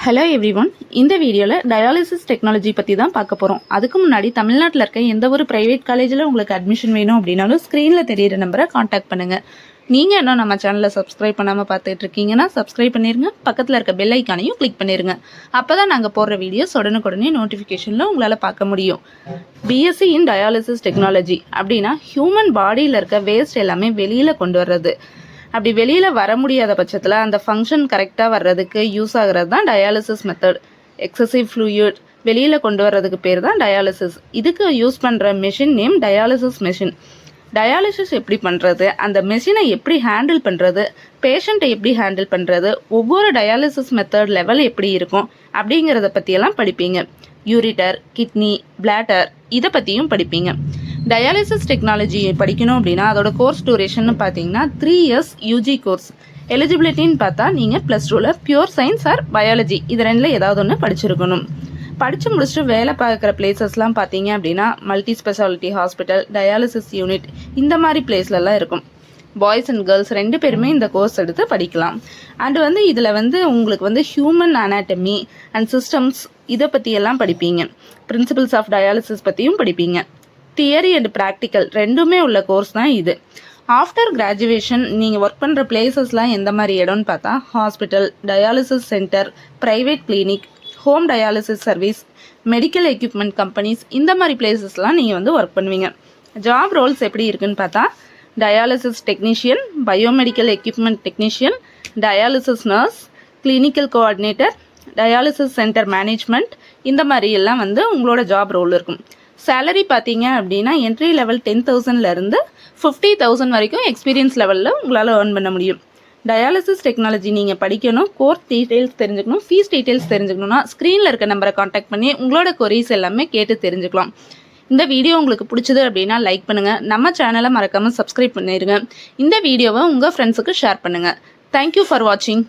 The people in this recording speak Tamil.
Hello everyone. இந்த வீடியோவில் டயாலிசிஸ் டெக்னாலஜி பற்றி தான் பார்க்க போகிறோம். அதுக்கு முன்னாடி தமிழ்நாட்டில் இருக்க எந்த ஒரு ப்ரைவேட் காலேஜில் உங்களுக்கு அட்மிஷன் வேணும் அப்படின்னாலும் ஸ்க்ரீனில் தெரியிற நம்பரை காண்டாக்ட் பண்ணுங்கள். நீங்கள் இன்னும் நம்ம சேனலை சப்ஸ்கிரைப் பண்ணாமல் பார்த்துட்டு இருக்கீங்கன்னா சப்ஸ்கிரைப் பண்ணிடுங்க. பக்கத்தில் இருக்க பெல் ஐக்கானையும் கிளிக் பண்ணிடுங்க. அப்போ தான் நாங்கள் போடுற வீடியோஸ் உடனுக்குடனே நோட்டிஃபிகேஷனில் உங்களால் பார்க்க முடியும். பிஎஸ்சி இன் டயாலிசிஸ் டெக்னாலஜி அப்படின்னா ஹியூமன் பாடியில் இருக்க வேஸ்ட் எல்லாமே வெளியில் கொண்டு வர்றது. அப்படி வெளியில் வர முடியாத பட்சத்தில் அந்த ஃபங்க்ஷன் கரெக்டாக வர்றதுக்கு யூஸ் ஆகிறது தான் டயாலிசிஸ் மெத்தட். எக்ஸசிவ் ஃப்ளூயிட் வெளியில் கொண்டு வர்றதுக்கு பேர் தான் டயாலிசிஸ். இதுக்கு யூஸ் பண்ணுற machine name dialysis machine. Dialysis எப்படி பண்ணுறது, அந்த மெஷினை எப்படி ஹேண்டில் பண்ணுறது, பேஷண்ட்டை எப்படி ஹேண்டில் பண்ணுறது, ஒவ்வொரு டயாலிசிஸ் மெத்தட் லெவல் எப்படி இருக்கும் அப்படிங்கிறத பற்றியெல்லாம் படிப்பீங்க. யூரிட்டர், கிட்னி, பிளாட்டர் இதை பற்றியும் படிப்பீங்க. டயாலிசிஸ் டெக்னாலஜி படிக்கணும் அப்படின்னா அதோட கோர்ஸ் டூரேஷன் பார்த்தீங்கன்னா 3 years யூஜி கோர்ஸ். எலிஜிபிலிட்டின்னு பார்த்தா நீங்கள் +2ல் பியூர் சயின்ஸ் ஆர் பயாலஜி இது ரெண்டில் ஏதாவது ஒன்று படிச்சிருக்கணும். படித்து முடிச்சுட்டு வேலை பார்க்குற பிளேசஸ்லாம் பார்த்தீங்க அப்படின்னா multi speciality hospital, dialysis unit இந்த மாதிரி பிளேஸ்லலாம் இருக்கும். பாய்ஸ் அண்ட் கேர்ள்ஸ் 2 பேருமே இந்த கோர்ஸ் எடுத்து படிக்கலாம். அண்டு இதில் உங்களுக்கு ஹியூமன் அனாட்டமி அண்ட் சிஸ்டம்ஸ் இதை பற்றியெல்லாம் படிப்பீங்க. பிரின்சிபல்ஸ் ஆஃப் டயாலிசிஸ் பற்றியும் படிப்பீங்க. தியரி அண்ட் ப்ராக்டிக்கல் ரெண்டுமே உள்ள கோர்ஸ் தான் இது. ஆஃப்டர் கிராஜுவேஷன் நீங்கள் ஒர்க் பண்ணுற பிளேசஸ்லாம் எந்த மாதிரி இடம்னு பார்த்தா hospital, dialysis centre, private clinic, home dialysis service, medical equipment companies இந்த மாதிரி பிளேசஸ்லாம் நீங்கள் ஒர்க் பண்ணுவீங்க. ஜாப் ரோல்ஸ் எப்படி இருக்குன்னு பார்த்தா dialysis technician, biomedical equipment technician, dialysis nurse, clinical coordinator, dialysis centre management இந்த மாதிரி எல்லாம் உங்களோட ஜாப் ரோல் இருக்கும். சேலரி பார்த்தீங்க அப்படின்னா என்ட்ரி லெவல் 10,000லேருந்து 50,000 வரைக்கும் எக்ஸ்பீரியன்ஸ் லெவலில் உங்களால் ஏர்ன் பண்ண முடியும். டயாலிசிஸ் டெக்னாலஜி நீங்கள் படிக்கணும், கோர்ஸ் டீட்டெயில்ஸ் தெரிஞ்சுக்கணும், ஃபீஸ் டீட்டெயில்ஸ் தெரிஞ்சுக்கணும்னா ஸ்க்ரீனில் இருக்க நம்பரை காண்டாக்ட் பண்ணி உங்களோட கொரீஸ் எல்லாமே கேட்டு தெரிஞ்சுக்கலாம். இந்த வீடியோ உங்களுக்கு பிடிச்சது அப்படின்னா லைக் பண்ணுங்கள். நம்ம சேனலை மறக்காமல் சப்ஸ்கிரைப் பண்ணிடுங்க. இந்த வீடியோவை உங்கள் ஃப்ரெண்ட்ஸுக்கு ஷேர் பண்ணுங்கள். தேங்க்யூ ஃபார் வாட்சிங்.